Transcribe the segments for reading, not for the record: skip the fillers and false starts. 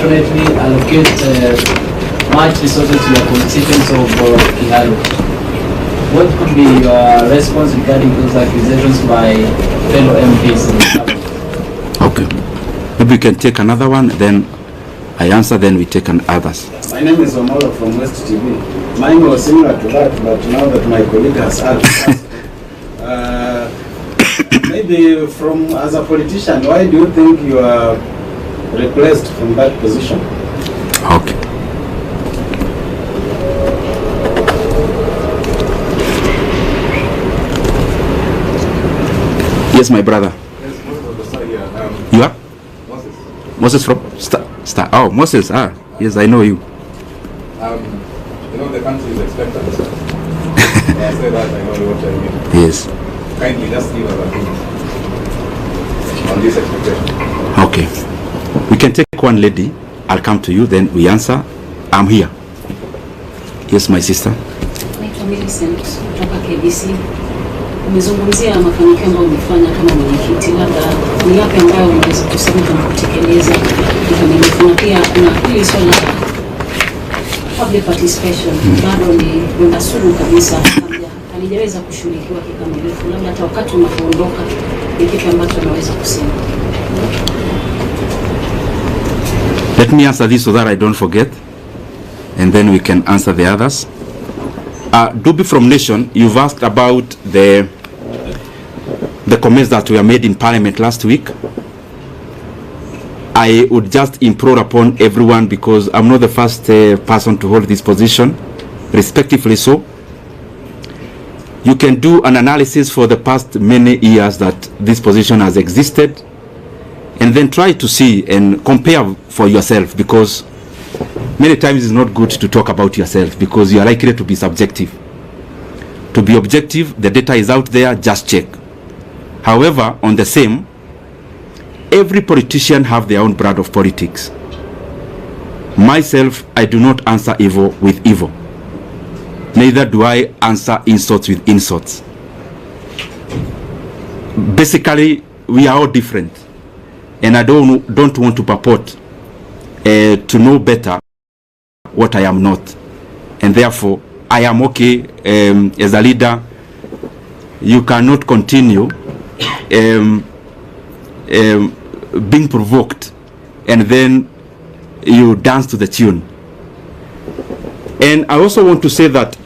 definitely allocate much resources to your constituents of Kiharu. What could be your response regarding those accusations by fellow MPs? Okay. Maybe we can take another one, then I answer, then we take others. My name is Omolo from West TV. Mine was similar to that, but now that my colleague has asked, maybe as a politician, why do you think you are replaced from that position? Okay. Yes, my brother. Yes, Moses of the Star here. You are? Moses. Moses from Star. Oh, Moses. Yes, I know you. You know the country is expectant. When I say that, I know what I mean. Yes. Kindly just give us a hint on this expectation. Okay. We can take one lady. I'll come to you, then we answer. I'm here. Yes, my sister. Naitwa Millicent kutoka KBC. Umezungumzia mafanikio ambayo umefanya kama mwenyekiti, labda ni yapi ambayo unaweza kusema kama kutekeleza kikamilifu, na pia kuna hili swala public participation bado ni unasugu kabisa, halijaweza kushughulikiwa kikamilifu, labda hata wakati unapoondoka ni kitu ambacho unaweza kusema. Let me answer this so that I don't forget, and then we can answer the others. Dubi from Nation, you've asked about the comments that were made in Parliament last week. I would just implore upon everyone, because I'm not the first person to hold this position, respectively so. You can do an analysis for the past many years that this position has existed, and then try to see and compare for yourself, because many times it's not good to talk about yourself, because you are likely to be subjective. To be objective, the data is out there, just check. However, on the same, every politician have their own brand of politics. Myself, I do not answer evil with evil. Neither do I answer insults with insults. Basically, we are all different, and I don't want to purport to know better what I am not, and therefore I am okay as a leader. You cannot continue being provoked and then you dance to the tune. And I also want to say that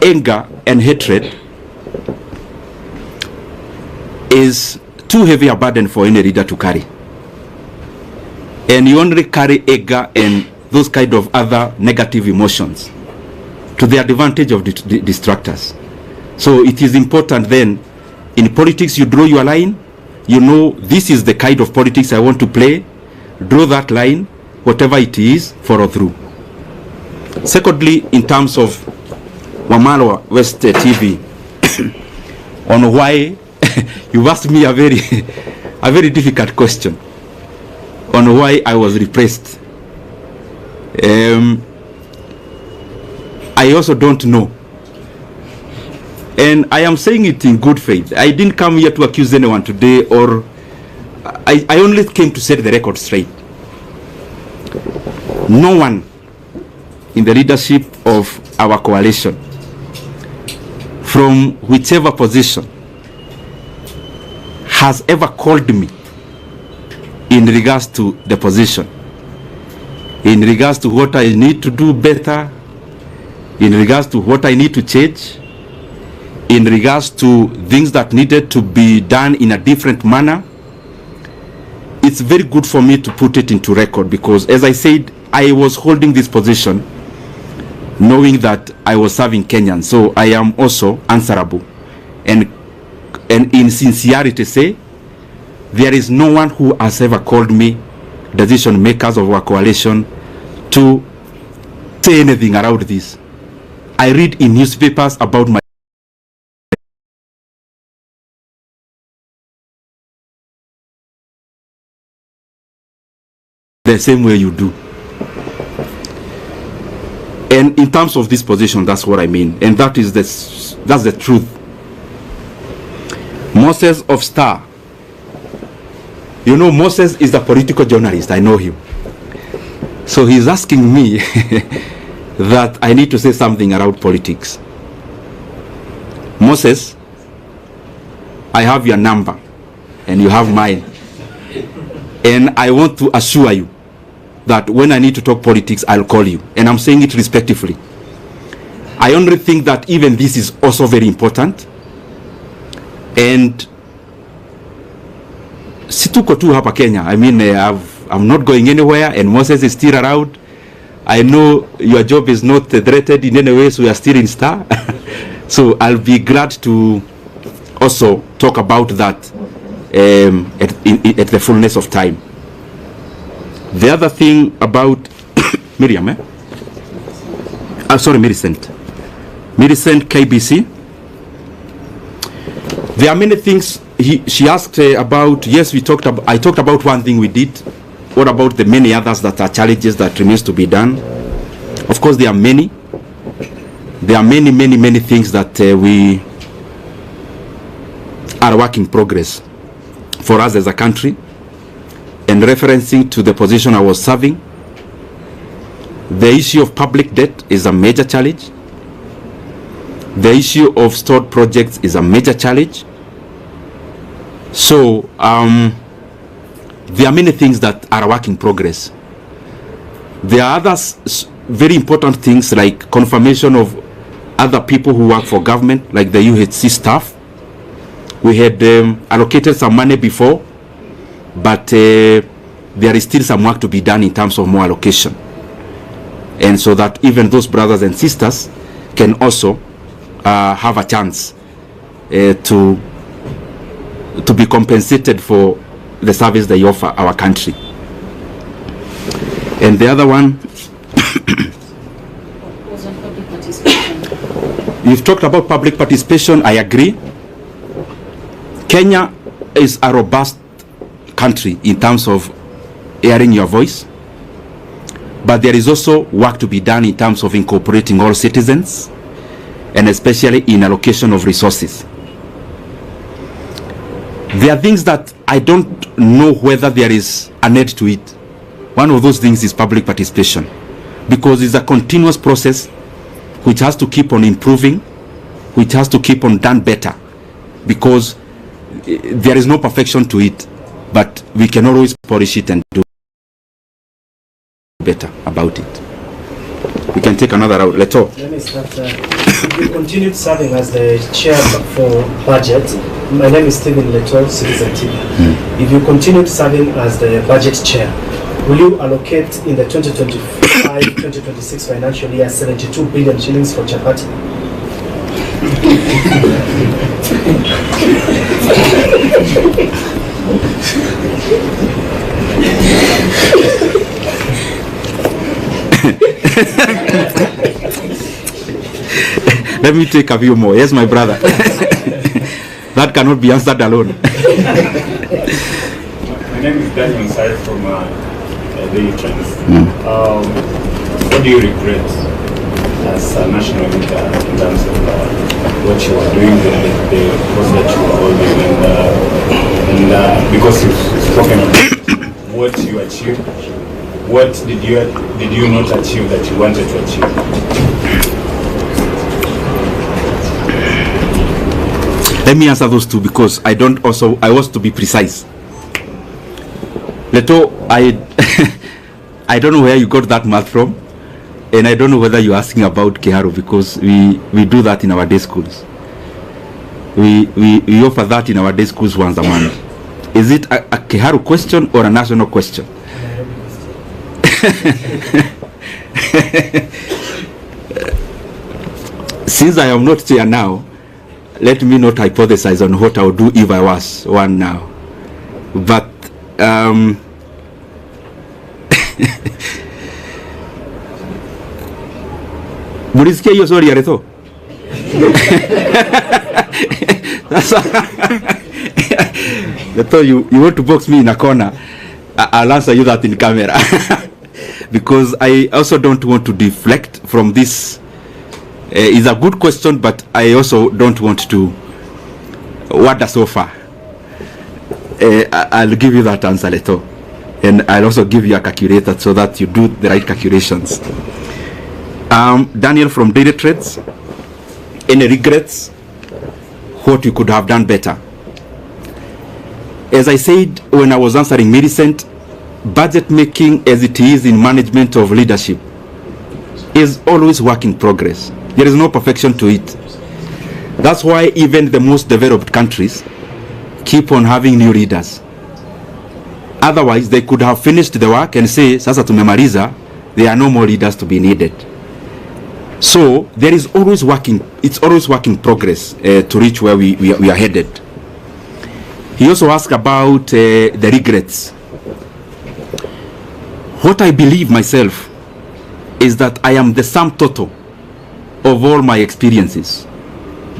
anger and hatred is too heavy a burden for any leader to carry, and you only carry anger and those kind of other negative emotions to the advantage of the distractors. So it is important then, in politics, you draw your line. You know, this is the kind of politics I want to play. Draw that line, whatever it is, follow through. Secondly, in terms of Wamalwa West TV, on why you asked me a very difficult question on why I was repressed. I also don't know, and I am saying it in good faith. I didn't come here to accuse anyone today, or I only came to set the record straight. No one in the leadership of our coalition, from whichever position, has ever called me in regards to the position, in regards to what I need to do better, in regards to what I need to change, in regards to things that needed to be done in a different manner. It's very good for me to put it into record, because as I said, I was holding this position knowing that I was serving Kenyans, so I am also answerable, and in sincerity say, there is no one who has ever called me, decision makers of our coalition, to say anything around this. I read in newspapers about my the same way you do. And in terms of this position, that's what I mean, and that's the truth. Moses of Star, you know, Moses is a political journalist. I know him. So he's asking me that I need to say something around politics. Moses, I have your number and you have mine. And I want to assure you that when I need to talk politics, I'll call you. And I'm saying it respectfully. I only think that even this is also very important. And situko tu hapa Kenya. I mean, I'm not going anywhere, and Moses is still around. I know your job is not threatened in any way, so we are still in Star. So I'll be glad to also talk about that at the fullness of time. The other thing about Miriam, sorry, Millicent KBC. There are many things she asked about. Yes, I talked about one thing we did. What about the many others that are challenges that remains to be done? Of course, there are many. There are many things that we are work in progress for us as a country. And referencing to the position I was serving, the issue of public debt is a major challenge. The issue of stored projects is a major challenge. So there are many things that are a work in progress. There are others, very important things like confirmation of other people who work for government, like the UHC staff. We had allocated some money before, but there is still some work to be done in terms of more allocation. And so that even those brothers and sisters can also have a chance to be compensated for the service they offer our country. And the other one, you've talked about public participation. I agree. Kenya is a robust country in terms of hearing your voice, but there is also work to be done in terms of incorporating all citizens, and especially in allocation of resources. There are things that I don't know whether there is a need to it. One of those things is public participation, because it's a continuous process which has to keep on improving, which has to keep on done better, because there is no perfection to it, but we can always polish it and do better about it. We can take another route. Leto. Let me start. If you continued serving as the chair for budget, my name is Stephen Leto, Citizen TV. If you continued serving as the budget chair, will you allocate in the 2025-2026 financial year 72 billion shillings for chapati? Let me take a few more. Yes, my brother. That cannot be answered alone. My name is Daniel Sai from the Trends. What do you regret as a national leader in terms of what you are doing, the course that you are holding, and because you've spoken about what you achieved, what did you not achieve that you wanted to achieve? Let me answer those two, because I want to be precise. Leto, I don't know where you got that math from, and I don't know whether you're asking about Keharu, because we do that in our day schools. We offer that in our day schools once a month. Is it a Keharu question or a national question? Since I am not chair now, let me not hypothesize on what I would do if I was one now. But mulisikia hiyo swali ya Leto? Leto, you want to box me in a corner? I'll answer you that in camera. Because I also don't want to deflect from this. It's a good question, but I also don't want to wander so far. I'll give you that answer, Leto. And I'll also give you a calculator so that you do the right calculations. Daniel from Daily Trades, any regrets? What you could have done better? As I said when I was answering Millicent, budget making as it is in management of leadership is always work in progress. There is no perfection to it. That's why even the most developed countries keep on having new leaders. Otherwise, they could have finished the work and say, sasa tumemaliza, there are no more leaders to be needed. So there is always it's always work in progress to reach where we are headed. He also asked about the regrets. What I believe myself is that I am the sum total of all my experiences,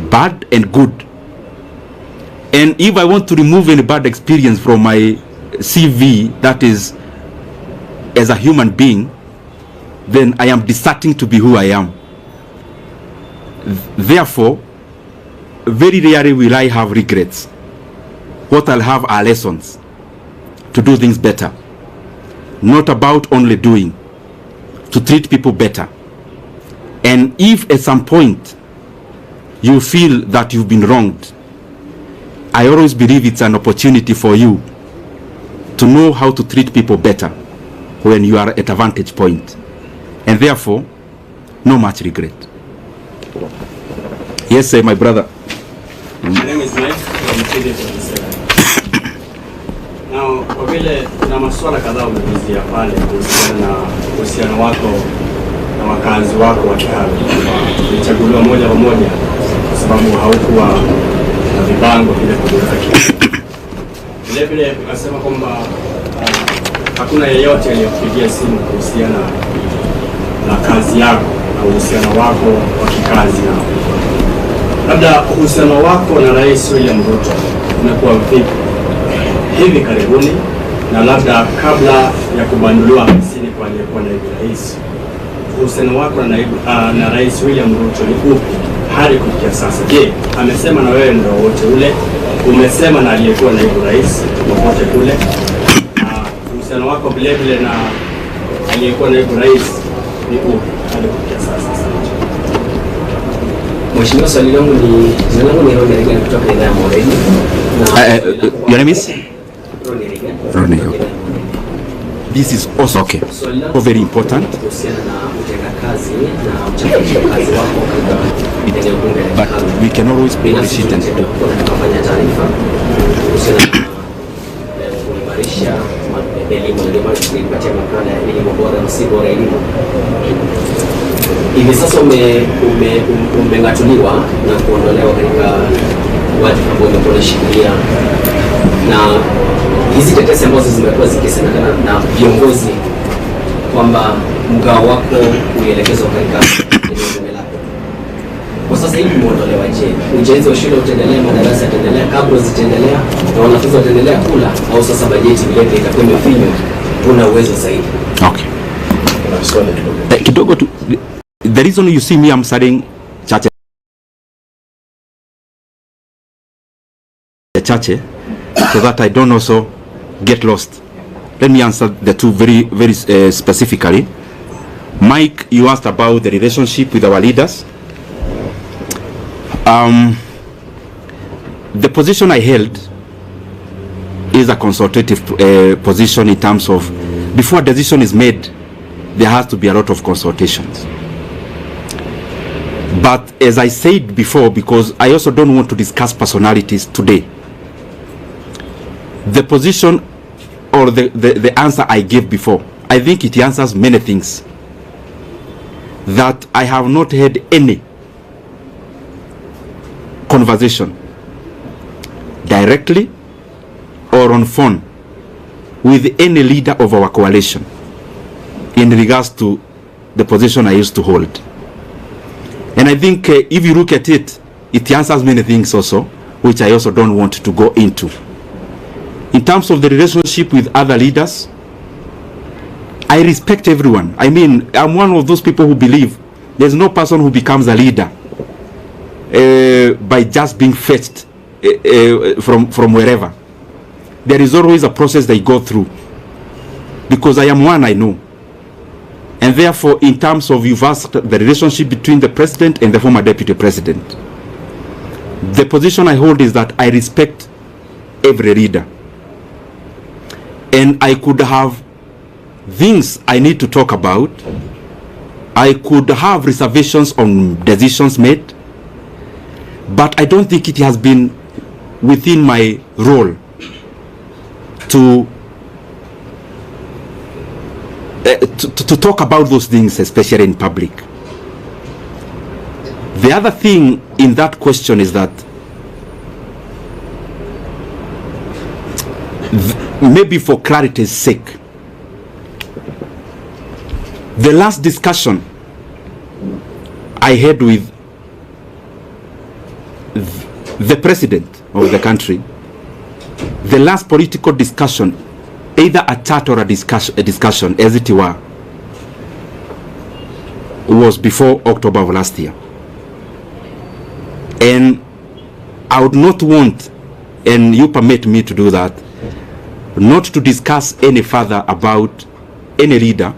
bad and good. And if I want to remove any bad experience from my CV, that is, as a human being, then I am deserting to be who I am. Therefore, very rarely will I have regrets. What I'll have are lessons to do things better. Not about only doing, to treat people better. And if at some point you feel that you've been wronged, I always believe it's an opportunity for you to know how to treat people better when you are at a vantage point. And therefore, no much regret. Yes, my brother. My name is Mike from KD47. Now, kwa vile kuna masuala kadhaa umeulizia pale kuhusiana na uhusiano wako na wakazi wako wa Kiharu, ulichaguliwa moja kwa moja kwa sababu haukuwa na vibango vile kuburaki. Vile vile ukasema kwamba hakuna yeyote aliyokupigia simu kuhusiana na kazi yako na uhusiano wako wa kikazi nao. Labda uhusiano wako na Rais William Ruto umekuwa vipi hivi karibuni, na labda kabla ya kubanduliwa ofisini kwa aliyekuwa naibu rais, uhusiano wako na Rais William Ruto ni upi hadi kufikia sasa? Je, amesema na wewe muda wote ule? Umesema na aliyekuwa naibu rais popote kule? Uhusiano wako vile vile na aliyekuwa naibu rais ni upi hadi kufikia sasa? Mheshimiwa, swali langu ni Ronny kutoka idhaa ya Moreni. Your name is? Ronny. This is also okay. Very important. But we can always polish it and do. Hivi sasa umengatuliwa na kuondolewa katika wadhifa ambao umekuwa unashikilia, na hizi tetesi ambazo zimekuwa zikisemekana na viongozi kwamba mgao wako uelekezwa katika eneo lako, kwa sasa hivi umeondolewa. Je, ujenzi wa shule utaendelea, madarasa yataendelea, kabla zitaendelea na wanafunzi wataendelea kula, au sasa bajeti vile vile itakuwa imefinywa, una uwezo zaidi? Okay. Kidogo tu, the reason you see me answering Chache so that I don't also get lost. Let me answer the two very specifically. Mike, you asked about the relationship with our leaders. The position I held is a consultative position in terms of, before a decision is made, there has to be a lot of consultations. But as I said before, because I also don't want to discuss personalities today, the position or the answer I gave before, I think it answers many things. That I have not had any conversation directly or on phone with any leader of our coalition in regards to the position I used to hold. And I think if you look at it, it answers many things also, which I also don't want to go into. In terms of the relationship with other leaders, I respect everyone. I mean, I'm one of those people who believe there's no person who becomes a leader by just being fetched from wherever. There is always a process they go through. because I am one I know. And therefore, in terms of, you've asked the relationship between the president and the former deputy president. The position I hold is that I respect every leader. And I could have things I need to talk about. I could have reservations on decisions made. But I don't think it has been within my role to talk about those things, especially in public. The other thing in that question is that maybe for clarity's sake, the last discussion I had with the president of the country, the last political discussion, either a chat or a discussion as it were, was before October of last year. And I would not want, and you permit me to do that, not to discuss any further about any leader,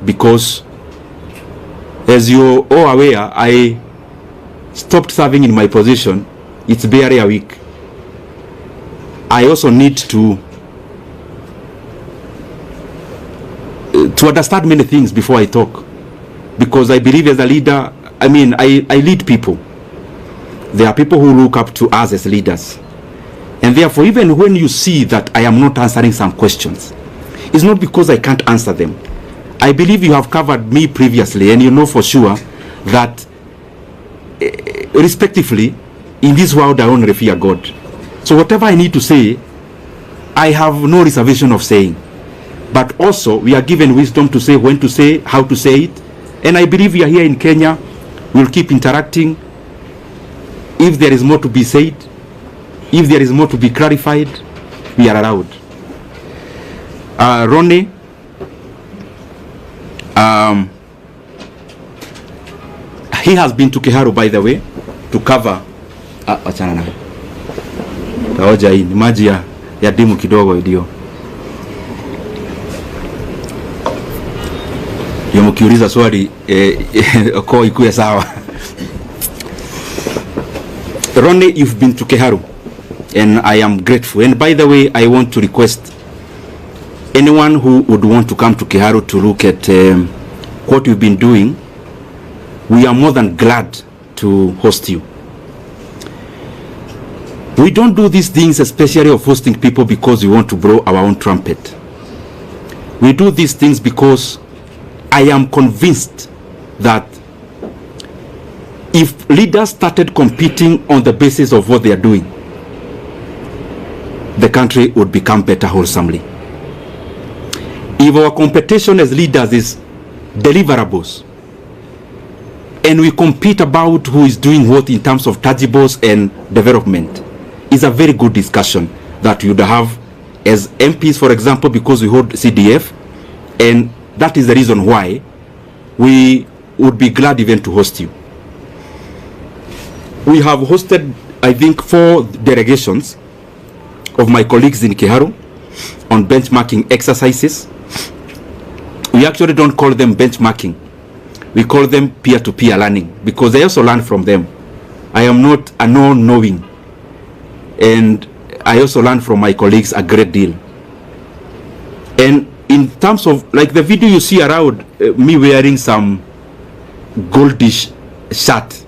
because as you're all aware, I stopped serving in my position. It's barely a week. I also need to understand many things before I talk, because I believe as a leader, I lead people. There are people who look up to us as leaders, and therefore even when you see that I am not answering some questions, it's not because I can't answer them. I believe you have covered me previously, and you know for sure that respectively, in this world I only fear God. So whatever I need to say, I have no reservation of saying. But also, we are given wisdom to say when to say, how to say it. And I believe we are here in Kenya. We'll keep interacting. If there is more to be said, if there is more to be clarified, we are allowed. Ronnie, he has been to Kiharu, by the way, to cover achana na taoja hii ni maji ya dimu kidogo ndio mkiuliza swali kwa ikuwe sawa. Ronnie, you've been to Kiharu and I am grateful, and by the way, I want to request anyone who would want to come to Kiharu to look at what you've been doing. We are more than glad to host you. We don't do these things, especially of hosting people, because we want to blow our own trumpet. We do these things because I am convinced that if leaders started competing on the basis of what they are doing, the country would become better wholesomely. If our competition as leaders is deliverables, and we compete about who is doing what in terms of tangibles and development, is a very good discussion that you would have as MPs, for example, because we hold CDF, and that is the reason why we would be glad even to host you. We have hosted, I think, 4 delegations of my colleagues in Kiharu on benchmarking exercises. We actually don't call them benchmarking. We call them peer-to-peer learning, because I also learn from them. I am not a non-knowing, and I also learn from my colleagues a great deal. And in terms of, like the video you see around, me wearing some goldish shirt,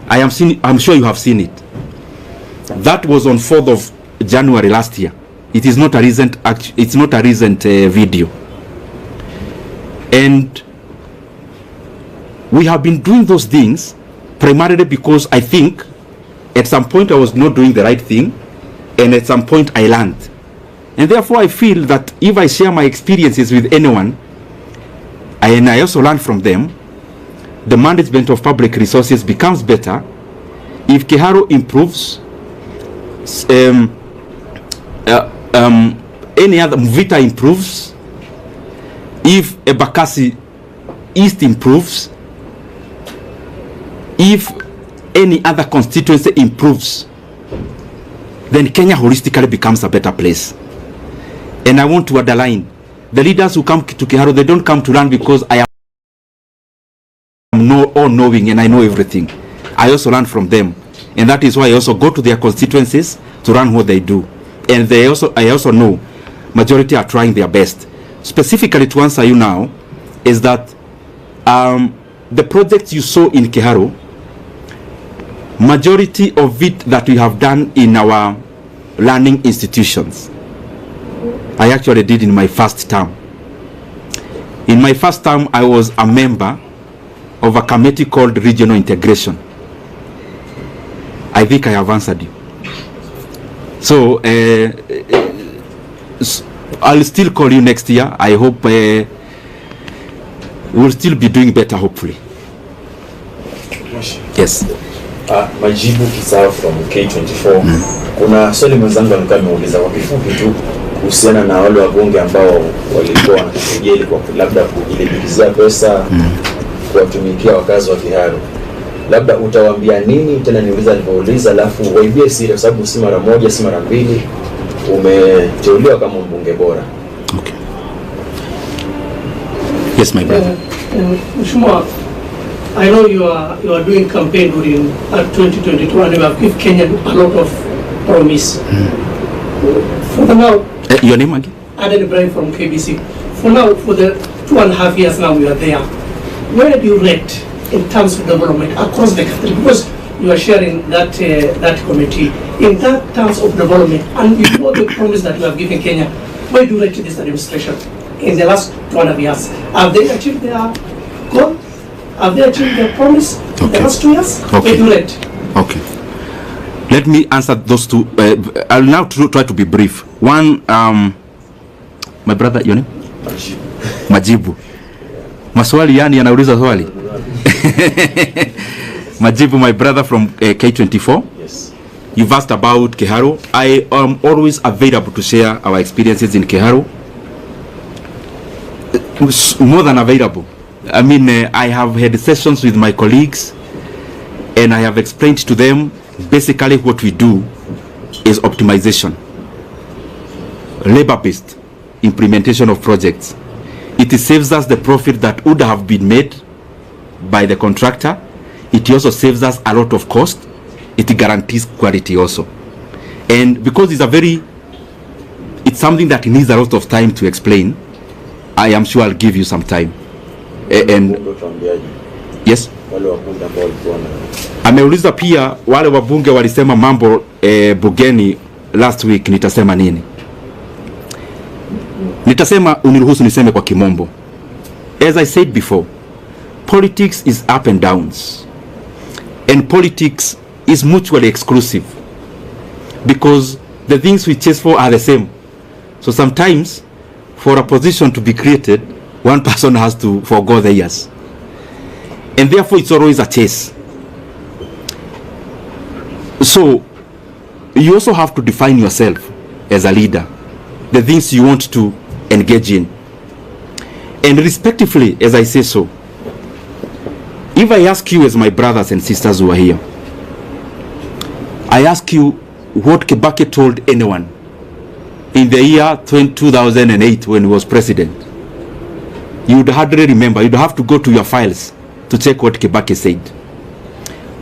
I'm sure you have seen it. That was on 4th of January last year. It is not a recent video. And we have been doing those things primarily because I think at some point I was not doing the right thing, and at some point I learned. And therefore I feel that if I share my experiences with anyone, and I also learn from them, the management of public resources becomes better. If Kiharu improves, any other Mvita improves, if Ebakasi East improves, if any other constituency improves, then Kenya holistically becomes a better place. And I want to underline, the leaders who come to Kiharu, they don't come to run because I am all-knowing and I know everything. I also learn from them. And that is why I also go to their constituencies to run what they do. And I also know majority are trying their best. Specifically to answer you now, is that the projects you saw in Kiharu, majority of it that we have done in our learning institutions, I actually did in my first term. In my first term, I was a member of a committee called Regional Integration. I think I have answered you. So I'll still call you next year. I hope we'll still be doing better, hopefully. Yes. Majibu Kisao from K24. Kuna swali mwenzangu alikuwa ameuliza kwa kifupi tu kuhusiana na wale wabunge ambao walikuwa wanakujeli kwa labda kujilipizia pesa kuwatumikia wakazi wa Kiharu. Labda utawaambia nini? Tena niuliza alipouliza, alafu waibie siri kwa sababu si mara moja si mara mbili umeteuliwa kama mbunge bora. Okay. Yes, my brother. Mheshimiwa, I know you are doing campaign during 2022 and you have given Kenya a lot of promise. For the now, your name again? Aden Ibrahim from KBC. For now, for the 2.5 years now we are there. Where do you rate in terms of development across the country? Because you are sharing that committee. In that terms of development, and you know the promise that you have given Kenya, where do you rate this administration in the last 2.5 years? Have they achieved their goal? Have they achieved their promise in the last 2 years? Okay. Where do you rate? Okay. Let me answer those two. I'll now try to be brief. One, my brother, your name? Majibu. Maswali yani anauliza swali. Majibu, my brother from K24. Yes. You've asked about Kiharu. I am always available to share our experiences in Kiharu. More than available. I mean, I have had sessions with my colleagues and I have explained to them basically what we do is optimization, labor-based implementation of projects. It saves us the profit that would have been made by the contractor. It also saves us a lot of cost. It guarantees quality also. And because it's something that needs a lot of time to explain, I am sure I'll give you some time. And yes, ameuliza pia wale wabunge walisema mambo bugeni last week, nitasema nini? Nitasema, uniruhusu niseme kwa kimombo. As I said before, politics is up and downs, and politics is mutually exclusive because the things we chase for are the same. So sometimes for a position to be created, one person has to forgo the years, and therefore it's always a chase. So you also have to define yourself as a leader, the things you want to engage in, and respectively, as I say so. If I ask you, as my brothers and sisters who are here, I ask you what Kibaki told anyone in the year 2008 when he was president, you would hardly remember. You'd have to go to your files to check what Kibaki said.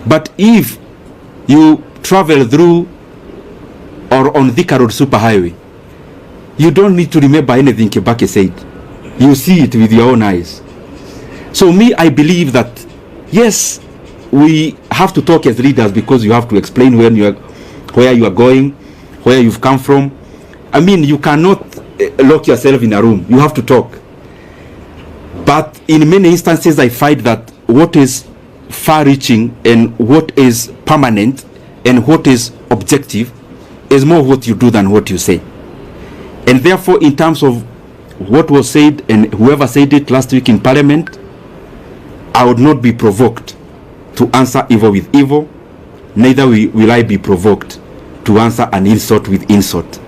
But if you travel through or on Thika Road Superhighway, you don't need to remember anything Kibaki said. You see it with your own eyes. So me, I believe that yes, we have to talk as leaders because you have to explain where you are going, where you've come from. I mean, you cannot lock yourself in a room. You have to talk. But in many instances, I find that what is far-reaching and what is permanent and what is objective is more what you do than what you say. And therefore, in terms of what was said and whoever said it last week in Parliament, I would not be provoked to answer evil with evil, neither will I be provoked to answer an insult with insult.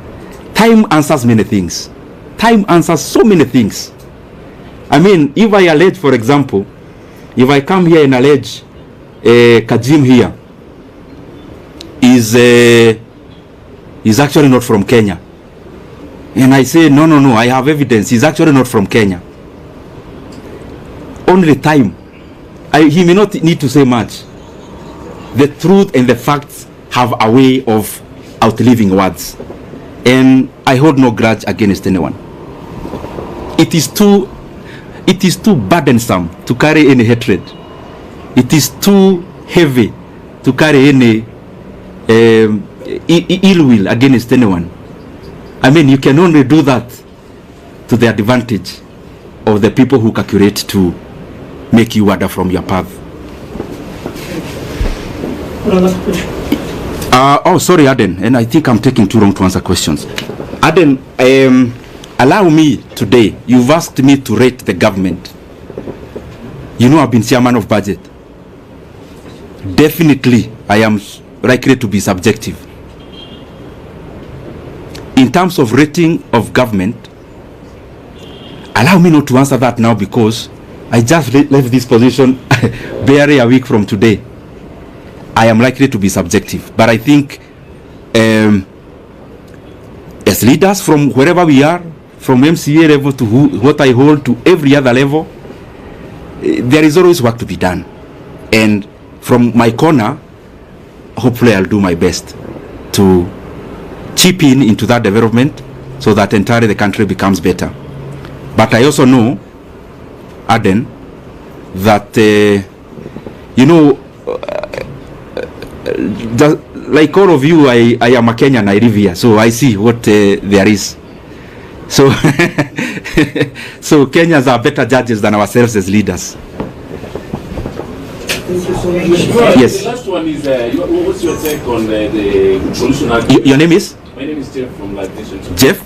Time answers many things. Time answers so many things. I mean, if I allege, for example, if I come here and allege Kajim here is actually not from Kenya, And I say, no, I have evidence. He's actually not from Kenya. Only time. He may not need to say much. The truth and the facts have a way of outliving words. And I hold no grudge against anyone. It is too burdensome to carry any hatred. It is too heavy to carry any ill will against anyone. I mean, you can only do that to the advantage of the people who calculate to make you wander from your path. Oh, sorry, Aden, and I think I'm taking too long to answer questions. Aden, allow me today, you've asked me to rate the government. You know, I've been chairman of budget. Definitely, I am likely to be subjective. In terms of rating of government, allow me not to answer that now because I just left this position barely a week from today. I am likely to be subjective, but I think as leaders from wherever we are, from MCA level to what I hold to every other level, there is always work to be done. And from my corner, hopefully I'll do my best to chip in into that development so that entirely the country becomes better. But I also know, Aden, that, like all of you, I am a Kenyan, I live here, so I see what there is. So, so Kenyans are better judges than ourselves as leaders. Yes. The last one is, what's your take on the traditional... Your name is? My name is Jeff from Live Nation 254. Jeff?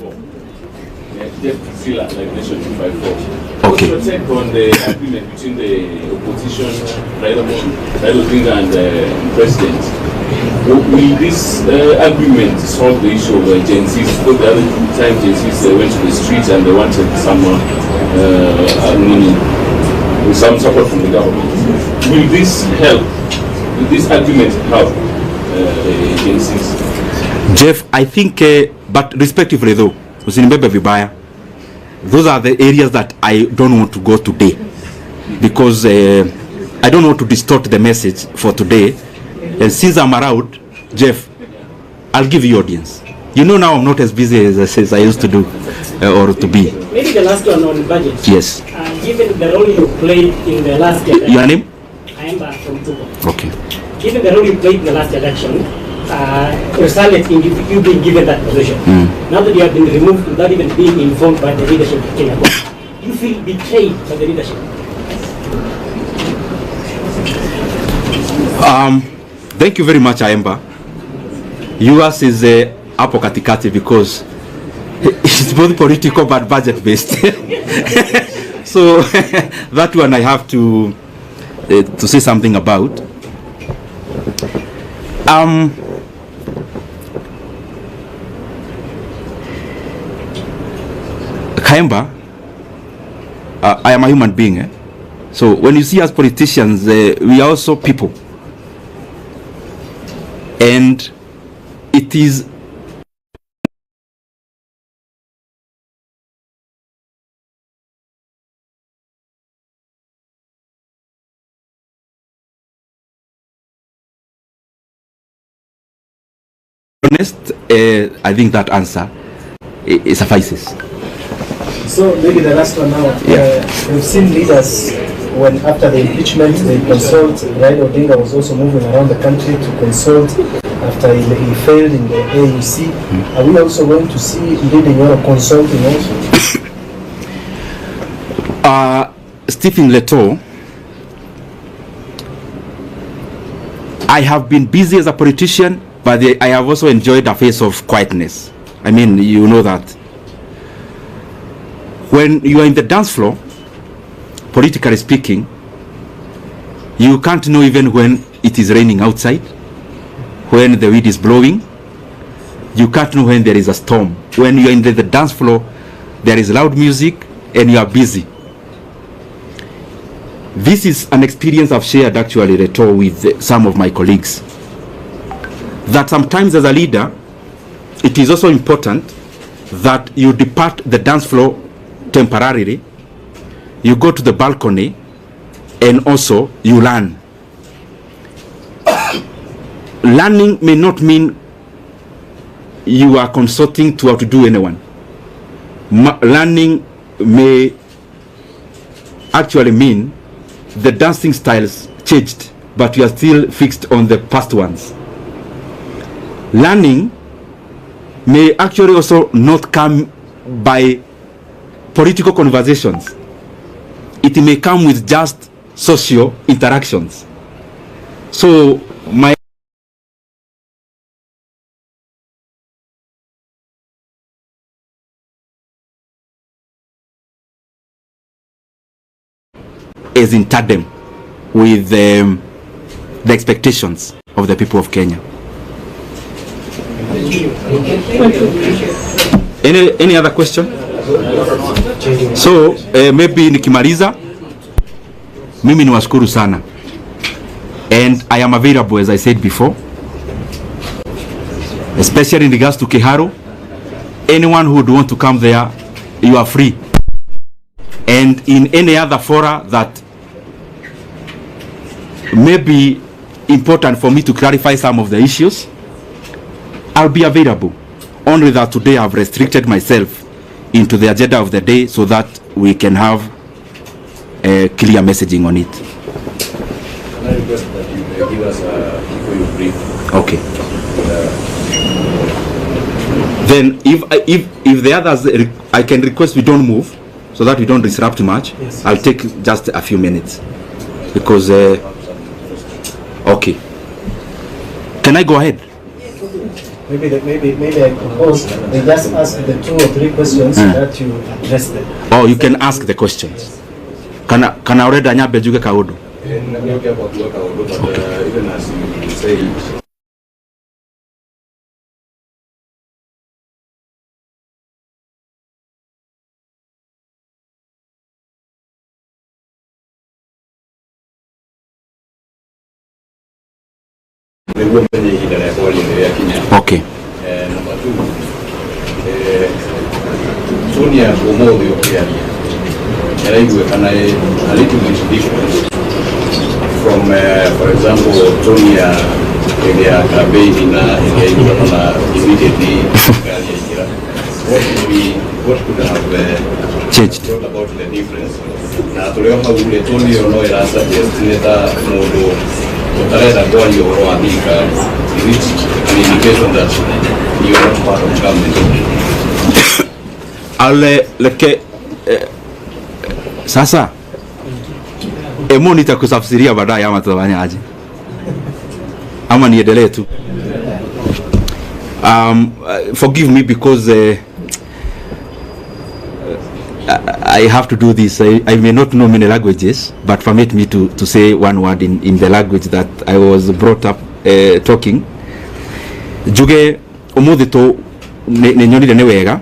Jeff Zilla, Live Nation 254. Okay. What's your take on the agreement between the opposition, Raila Odinga, and the president? Will this agreement solve the issue of Gen Zs? Because the other time Gen Zs went to the streets and they wanted someone, with some support from the government. Will this help? Will this agreement help the Gen Zs? Jeff, I think, but respectively though, usinibebe vibaya, those are the areas that I don't want to go today because I don't want to distort the message for today. And since I'm around, Jeff, I'll give you audience. You know now I'm not as busy as I used to do or to be. Maybe the last one on budget. Yes. Given the role you played in the last election. Your name? I am from Tuko. Okay. Given the role you played in the last election, resulted in you being given that position. Now that you have been removed without even being informed by the leadership of Kenya, you feel betrayed by the leadership? Thank you very much, Aemba. Yours is hapo katikati because it's both political but budget based. So that one I have to say something about. Kaemba, I am a human being. So when you see us politicians, we are also people. And it is honest, I think that answer it suffices. So maybe the last one now. We've seen leaders when after the impeachment they consult. Raila Odinga was also moving around the country to consult after he failed in the AUC. Are we also going to see Ndindi Nyoro consulting also? Stephen Leto, I have been busy as a politician, but I have also enjoyed a phase of quietness. I mean, you know that. When you are in the dance floor, politically speaking, you can't know even when it is raining outside, when the wind is blowing. You can't know when there is a storm. When you are in the dance floor, there is loud music and you are busy. This is an experience I've shared actually with some of my colleagues. That sometimes as a leader, it is also important that you depart the dance floor temporarily, you go to the balcony, and also you learn. Learning may not mean you are consulting to outdo anyone. Learning may actually mean the dancing styles changed, but you are still fixed on the past ones. Learning may actually also not come by political conversations. It may come with just social interactions. So my is in tandem with the expectations of the people of Kenya. Any other question? So maybe nikimaliza, mimi niwashukuru sana, and I am available, as I said before, especially in regards to Kiharu. Anyone who would want to come there, you are free. And in any other fora that may be important for me to clarify some of the issues, I'll be available. Only that today I've restricted myself into the agenda of the day so that we can have a clear messaging on it. Can I request that you give us before you brief? Okay. Then if the others, I can request we don't move so that we don't disrupt much. Yes. I'll take just a few minutes because okay. Can I go ahead? Maybe I propose they just ask the 2 or 3 questions that you address them. Oh, you can ask the questions. Can I already anyabe juge kaudu? Even as you say it, okay. Number 2, Sonia Omodio Kiaria. A little bit different from, for example, Sonia campaign immediately. What could have changed brought about the difference? Tonio no era suggest modo. Is it an indication that you are not part of government? Sasa emo nitakusafsiria baadaye ama tutafanya aje? Ama niendelee tu? Forgive me because I have to do this. I may not know many languages, but permit me to say one word in the language that I was brought up talking. Juge umuthi to ne nyonire ne wega.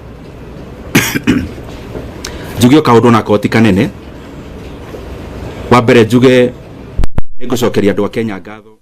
Juge kaundu na koti kanene. Wa mbere juge ngucokeria andu a Kenya ngatho.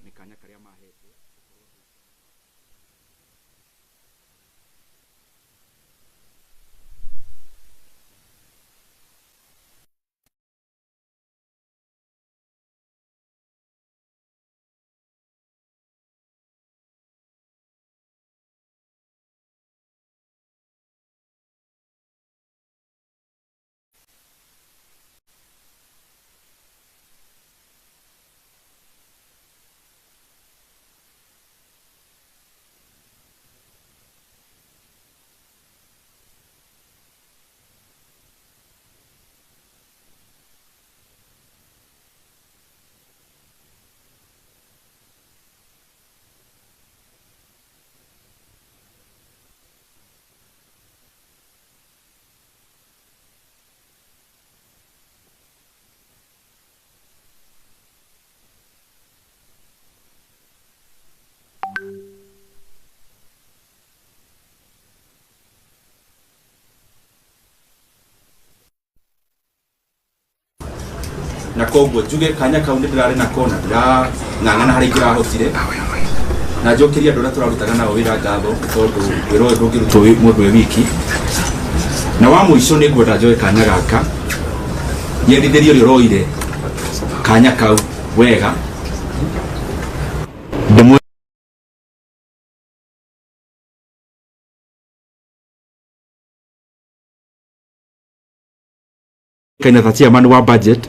na koguo juge kanya kau ndirari na kona ndira ng'ang'ana hari ngira hotire na njokeria andå arä a tå rarutaga nao wä ra ngatho tondå wä ra å yå ndå ngä rutwo må ndå wä wiki na wa må ico nä ngwenda njoe kanya gaka nyendithä rie å rä å roire kanya kau wega kaina ta chairman wa budget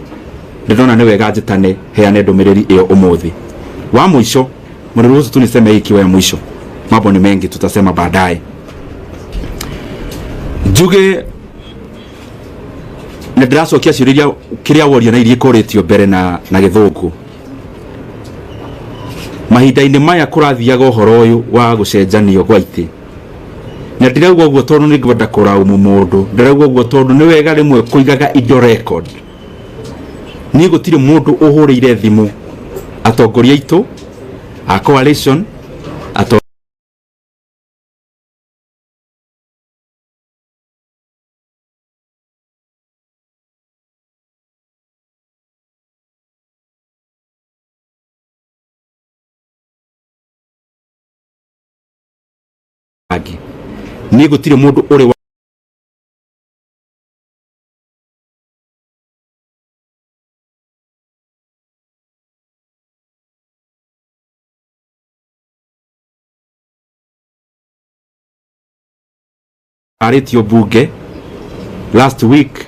ndona nä wega njätane heane ndåmärä ri ä yo å må thä wa må ico mniruhusu tu niseme hii ikiwa ya mwisho, mambo ni mengi tutasema baadaye. Njuge na ndiracokia ciuria kiria woria na irie koretio mbere na githungu. Mahinda-ini maya kurathiaga uhoro uyu wa gucenjanio gwa iti, na ndirauga uguo tondu ni ngwenda kuraumu mundu, ndirauga uguo tondu ni wega rimwe kuigaga indo record. Ni gutire mundu uhurire thimu atongoria itu a coalition ni gutire mundu uri aritio bunge last week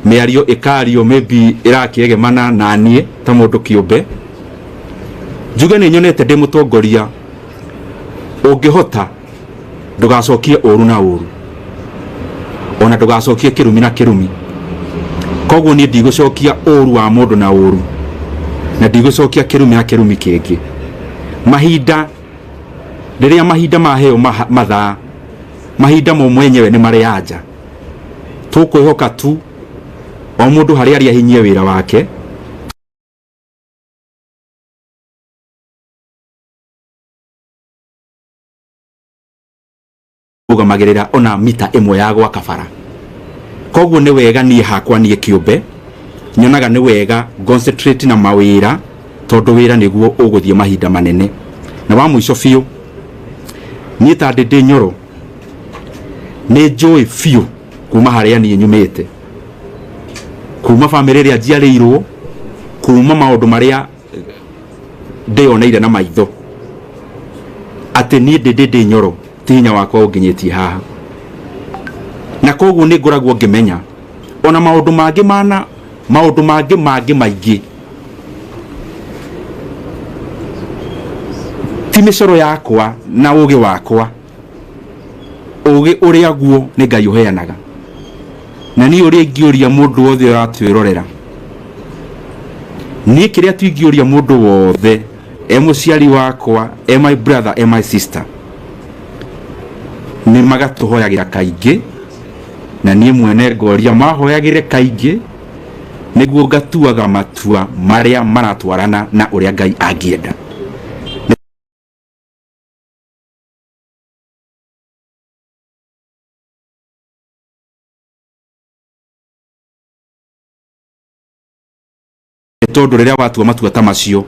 miario ikario maybe irakigemana na nie ta mundu kiumbe. Njuge ni nyonete ndi mutongoria ungihota ndugacokie uru na uru, ona ndugacokie kirumi na kirumi. Koguo ni ndigucokia uru wa mundu na uru, na ndigucokia kirumi na kirumi kingi. Mahinda riria mahinda maheo mathaa mahinda mo mwenyewe ni marianja, tukwihoka tu o mundu haria ari ahinyie wira wake ugamagirira ona mita imwe ya gwa kabara. Koguo ni wega nie hakwa nie kiumbe nyonaga ni wega concentrate na mawira tondu wira niguo uguthie mahinda manene. Na wa mwisho fiu nie ta Ndindi Nyoro ni joy fiu kuma haria nie nyumite, kuma family ria njiarirwo, kuma maundu maria ndioneire na maitho, ati nie Ndindi Nyoro tinya wakwa unginyetie haha. Na koguo ni ngoragwo ngimenya ona maundu mangi maingi ti micoro yakwa na ugi wakwa, ugi uria guo ni Ngai uheanaga, na ni uria ingioria mundu wothe uratwirorera, ni kiria tu ingioria mundu wothe muciari wakwa, my brother, my sister, ni magatuhoyagira kaingi, na nie mwene ngoria mahoyagire kaingi niguo ngatuaga matua maria maratwarana na uria Ngai angienda. Tondu riria watua matua ta macio